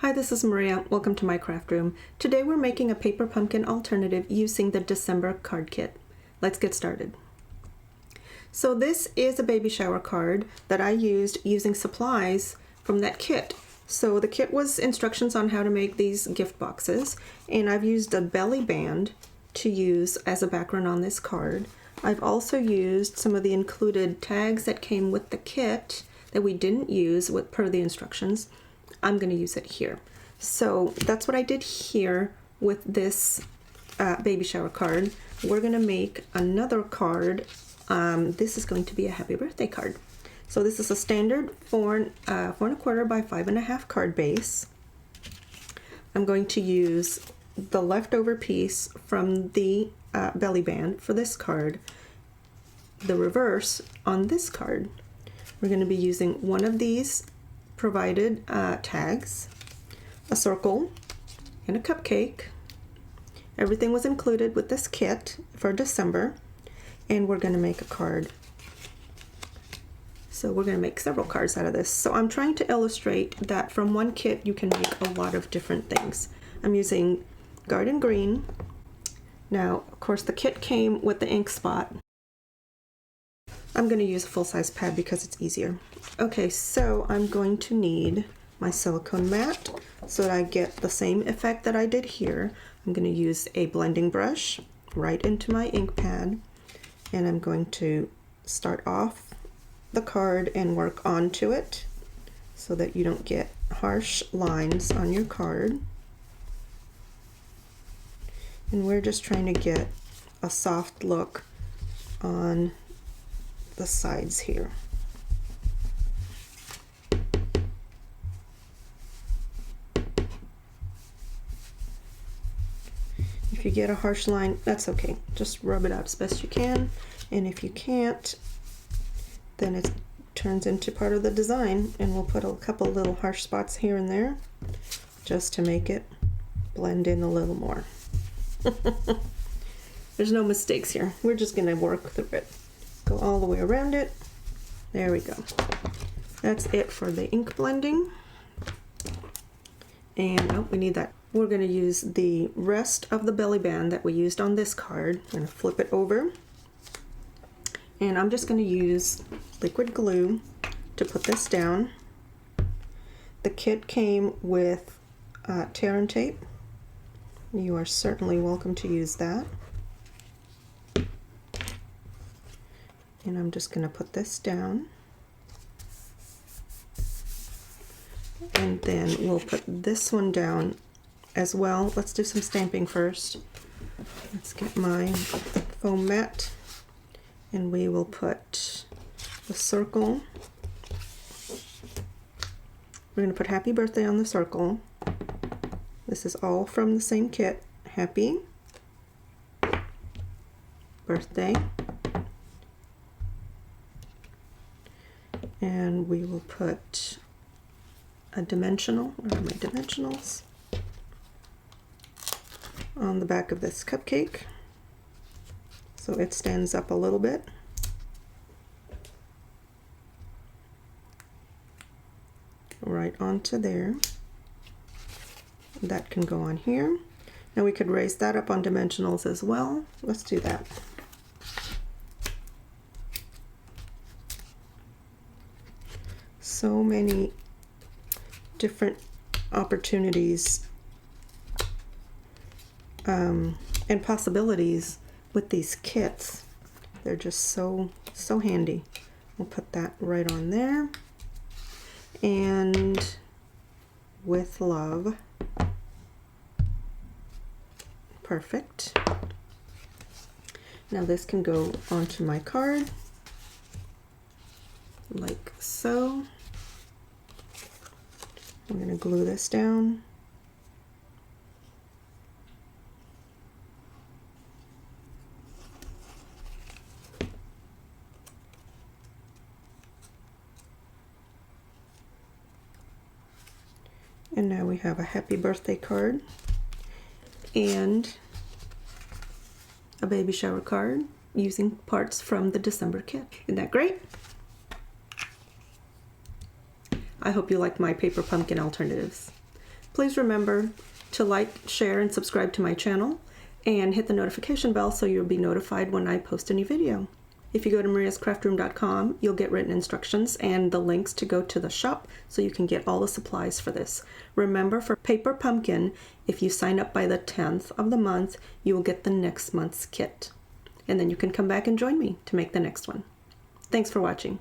Hi, this is Maria. Welcome to my craft room. Today we're making a paper pumpkin alternative using the December card kit. Let's get started. So this is a baby shower card that I used using supplies from that kit. So the kit was instructions on how to make these gift boxes, and I've used a belly band to use as a background on this card. I've also used some of the included tags that came with the kit that we didn't use per the instructions. I'm going to use it here. So that's what I did here with this baby shower card. We're going to make another card. This is going to be a happy birthday card. So this is a standard 4 4¼ by 5½ card base. I'm going to use the leftover piece from the belly band for this card. The reverse on this card. We're going to be using one of these provided tags, a circle, and a cupcake. Everything was included with this kit for December, and we're going to make a card. So we're going to make several cards out of this. So I'm trying to illustrate that from one kit you can make a lot of different things. I'm using garden green. Now, of course, the kit came with the ink spot. I'm going to use a full-size pad because it's easier. Okay, so I'm going to need my silicone mat so that I get the same effect that I did here. I'm going to use a blending brush right into my ink pad, and I'm going to start off the card and work onto it so that you don't get harsh lines on your card. And we're just trying to get a soft look on the sides here. If you get a harsh line, that's okay. Just rub it out as best you can. And if you can't, then it turns into part of the design, and we'll put a couple little harsh spots here and there just to make it blend in a little more. There's no mistakes here. We're just going to work through it. Go all the way around it. There we go. That's it for the ink blending. And oh, we need that. We're going to use the rest of the belly band that we used on this card. I'm going to flip it over. And I'm just going to use liquid glue to put this down. The kit came with tear and tape. You are certainly welcome to use that. And I'm just going to put this down. And then we'll put this one down as well. Let's do some stamping first. Let's get my foam mat, and we will put the circle. We're going to put happy birthday on the circle. This is all from the same kit. Happy birthday. And we will put a dimensional, where are my dimensionals, on the back of this cupcake so it stands up a little bit. Right onto there. That can go on here. Now we could raise that up on dimensionals as well. Let's do that. So many different opportunities and possibilities with these kits. They're just so handy. We'll put that right on there. And with love. Perfect. Now this can go onto my card like so. I'm going to glue this down. And now we have a happy birthday card and a baby shower card using parts from the December kit. Isn't that great? I hope you like my paper pumpkin alternatives. Please Please remember to like, share, and subscribe to my channel, and hit the notification bell so you'll be notified when I post a new video. If you go to mariascraftroom.com, you'll get written instructions and the links to go to the shop so you can get all the supplies for this. Remember, for Paper Pumpkin, if you sign up by the 10th of the month, you will get the next month's kit. And then you can come back and join me to make the next one. Thanks for watching.